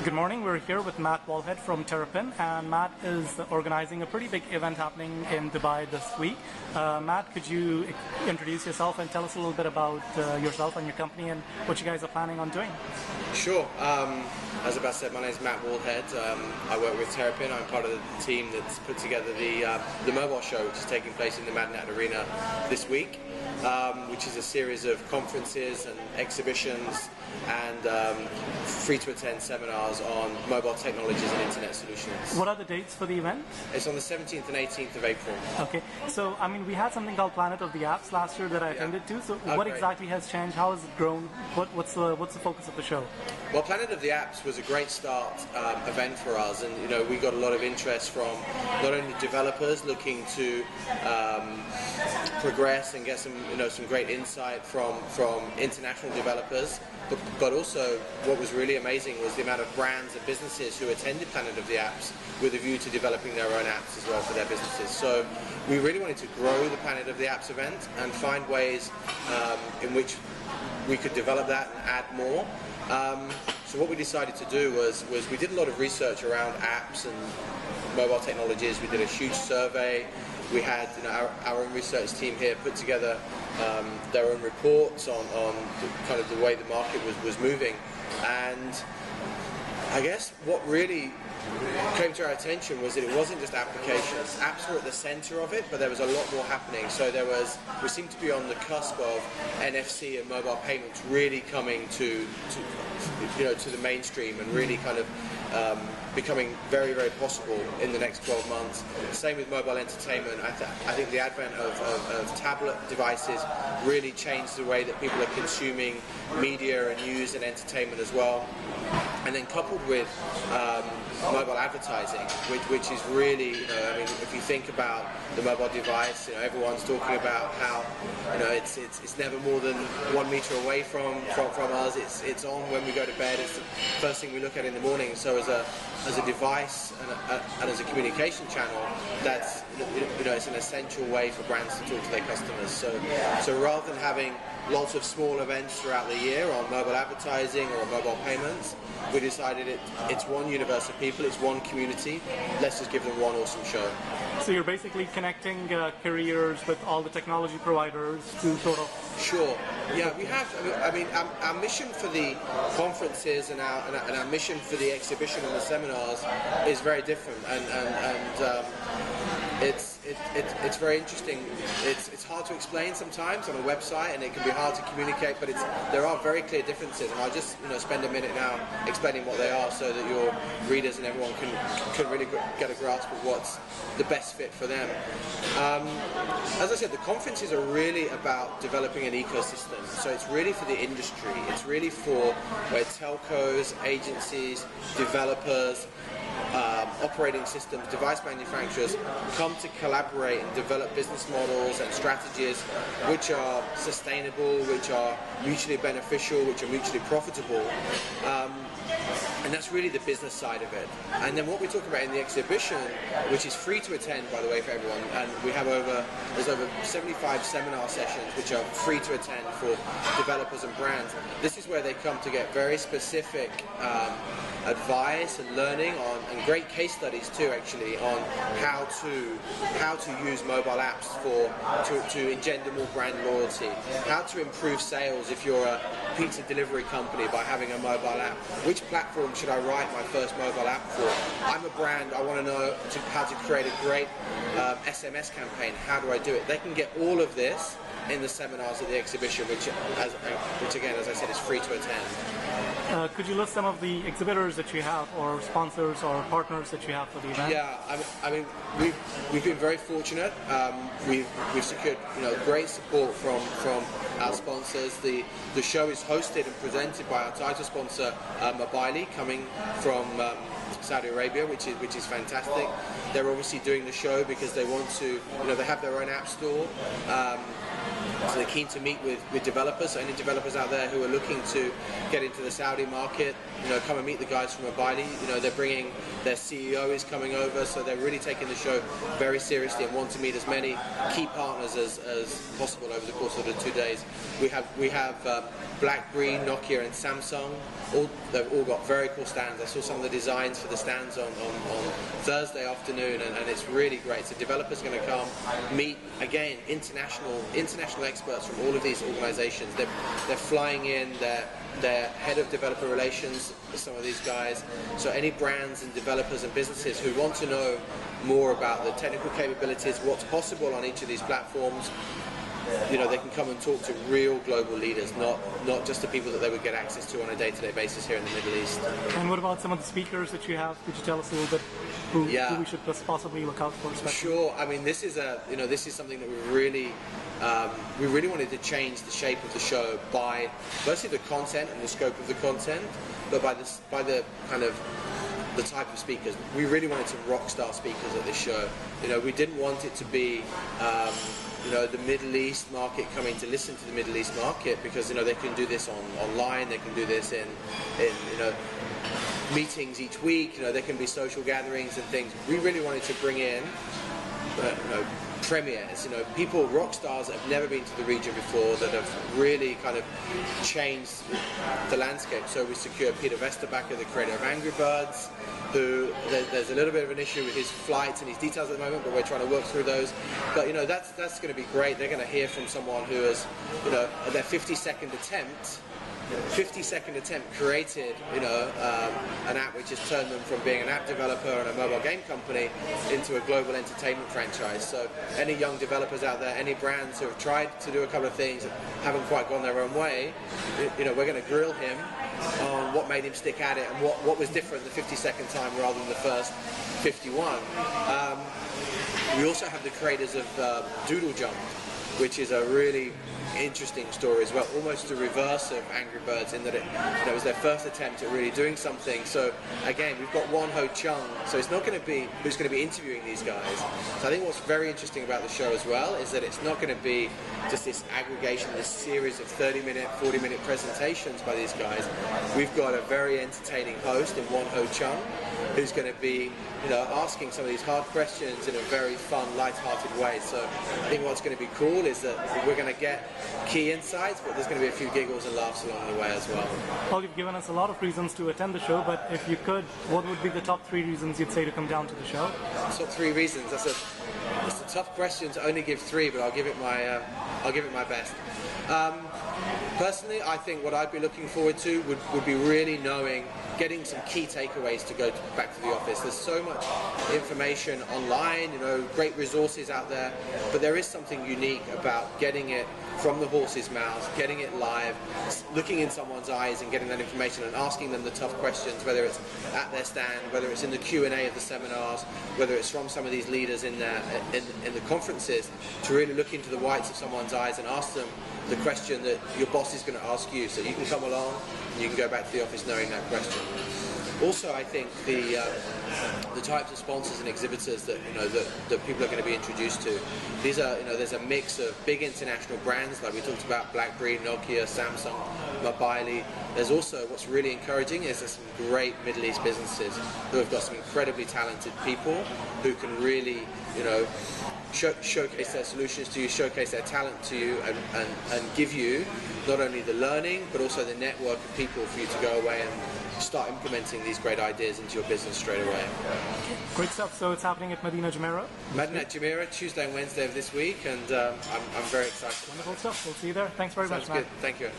Good morning. We're here with Matt Wallhead from Terrapinn, and Matt is organizing a pretty big event happening in Dubai this week. Matt, could you introduce yourself and tell us a little bit about yourself and your company and what you guys are planning on doing? Sure. As Abbas said, my name is Matt Wallhead. I work with Terrapinn. I'm part of the team that's put together the mobile show, which is taking place in the Madinat Arena this week, which is a series of conferences and exhibitions and free-to-attend seminars on mobile technologies and internet solutions. What are the dates for the event? It's on the 17th and 18th of April. Okay, so I mean, we had something called Planet of the Apps last year that I attended to. So what exactly has changed? How has it grown? What's the focus of the show? Well, Planet of the Apps was a great start event for us, and we got a lot of interest from not only developers looking to progress and get some great insight from international developers, but also what was really amazing was the amount of brands and businesses who attended Planet of the Apps with a view to developing their own apps as well for their businesses. So we really wanted to grow the Planet of the Apps event and find ways in which we could develop that and add more. So what we decided to do was we did a lot of research around apps and mobile technologies. We did a huge survey. We had our own research team here put together their own reports on kind of the way the market was moving. And I guess what really came to our attention was that it wasn't just applications. Apps were at the center of it, but there was a lot more happening. So we seemed to be on the cusp of NFC and mobile payments really coming to the mainstream and really kind of becoming very, very possible in the next 12 months. Same with mobile entertainment. I think the advent of tablet devices really changed the way that people are consuming media and news and entertainment as well. And then coupled with mobile advertising, which is really, I mean, if you think about the mobile device, everyone's talking about how, it's never more than 1 meter away from us. It's on when we go to bed. It's the first thing we look at in the morning. So as a device and as a communication channel, that's it's an essential way for brands to talk to their customers. So rather than having lots of small events throughout the year on mobile advertising or mobile payments, we decided it's one universe of people, it's one community. Let's just give them one awesome show. So you're basically connecting carriers with all the technology providers to sort of... Sure. Yeah, we have. I mean, our mission for the conferences and our mission for the exhibition and the seminars is very different, and it's very interesting. It's hard to explain sometimes on a website, and it can be hard to communicate. But there are very clear differences, and I'll just spend a minute now explaining what they are, so that your readers and everyone can really get a grasp of what's the best fit for them. As I said, the conferences are really about developing an ecosystem. So it's really for the industry. It's really for where telcos, agencies, developers, operating systems, device manufacturers come to collaborate and develop business models and strategies which are sustainable, which are mutually beneficial, which are mutually profitable. And that's really the business side of it. And then what we talk about in the exhibition, which is free to attend, by the way, for everyone, and we have there's over 75 seminar sessions which are free to attend for developers and brands. This is where they come to get very specific advice and learning on, and great case studies too, actually, on how to use mobile apps to engender more brand loyalty, how to improve sales if you're a pizza delivery company by having a mobile app. Which platform should I write my first mobile app for? I'm a brand, I want to know how to create a great SMS campaign. How do I do it? They can get all of this in the seminars at the exhibition, which again, as I said, is free to attend. Could you list some of the exhibitors that you have, or sponsors or partners that you have for the event? Yeah, I mean, we've been very fortunate. We've secured great support from our sponsors. The show is hosted and presented by our title sponsor, Mobily, coming from Saudi Arabia, which is fantastic. They're obviously doing the show because they want to, they have their own app store. So they're keen to meet with developers. So any developers out there who are looking to get into the Saudi market, come and meet the guys from Mobile. They're bringing their CEO is coming over, so they're really taking the show very seriously and want to meet as many key partners as possible over the course of the 2 days. We have BlackBerry, Nokia, and Samsung. They've all got very cool stands. I saw some of the designs for the stands on Thursday afternoon, and it's really great. So developers are going to come meet again international experts from all of these organizations. They're flying in their head of developer relations, some of these guys. So any brands and developers and businesses who want to know more about the technical capabilities, what's possible on each of these platforms, they can come and talk to real global leaders, not just the people that they would get access to on a day-to-day basis here in the Middle East. And what about some of the speakers that you have? Could you tell us a little bit who we should possibly look out for? Especially? Sure. I mean, this is something that we really wanted to change the shape of the show by mostly the content and the scope of the content, but by the kind of the type of speakers. We really wanted some rock star speakers at this show. We didn't want it to be the Middle East market coming to listen to the Middle East market, because they can do this online, they can do this in meetings each week, there can be social gatherings and things. We really wanted to bring in premieres, people, rock stars that have never been to the region before, that have really kind of changed the landscape. So we secured Peter Westerbacher, the creator of Angry Birds, who there's a little bit of an issue with his flights and his details at the moment, but we're trying to work through those. But that's going to be great. They're going to hear from someone who has, at their 50-second attempt created an app which has turned them from being an app developer and a mobile game company into a global entertainment franchise. So any young developers out there, any brands who have tried to do a couple of things and haven't quite gone their own way, we're going to grill him on what made him stick at it and what was different the 52nd time rather than the first 51. We also have the creators of Doodle Jump, which is a really interesting story as well, almost the reverse of Angry Birds, in that it was their first attempt at really doing something. So again, we've got Won Ho Chung, so it's not going to be who's going to be interviewing these guys. So I think what's very interesting about the show as well is that it's not going to be just this aggregation, this series of 30-minute, 40-minute presentations by these guys. We've got a very entertaining host in Won Ho Chung, who's going to be asking some of these hard questions in a very fun, light-hearted way. So I think what's going to be cool is that we're going to get key insights, but there's going to be a few giggles and laughs along the way as well. Well, you've given us a lot of reasons to attend the show, but if you could, what would be the top 3 reasons you'd say to come down to the show? Top 3 reasons? That's a tough question to only give 3, but I'll give it my best. Personally, I think what I'd be looking forward to would be really getting some key takeaways to go back to the office. There's so much information online, great resources out there, but there is something unique about getting it from the horse's mouth, getting it live, looking in someone's eyes and getting that information and asking them the tough questions, whether it's at their stand, whether it's in the Q&A of the seminars, whether it's from some of these leaders in the conferences, to really look into the whites of someone's eyes and ask them the question that your boss is going to ask you, so you can come along and you can go back to the office knowing that question. Also, I think the types of sponsors and exhibitors that that people are going to be introduced to. These are there's a mix of big international brands like we talked about, BlackBerry, Nokia, Samsung, Mobile. There's also, what's really encouraging is there's some great Middle East businesses who have got some incredibly talented people who can really showcase their solutions to you, showcase their talent to you, and give you not only the learning but also the network of people for you to go away and start implementing these great ideas into your business straight away. Great stuff. So it's happening at Medina Jumeirah? Medina Jumeirah, Tuesday and Wednesday of this week, and I'm very excited. Wonderful stuff. We'll see you there. Thanks very much, Matt. Sounds good. Thank you.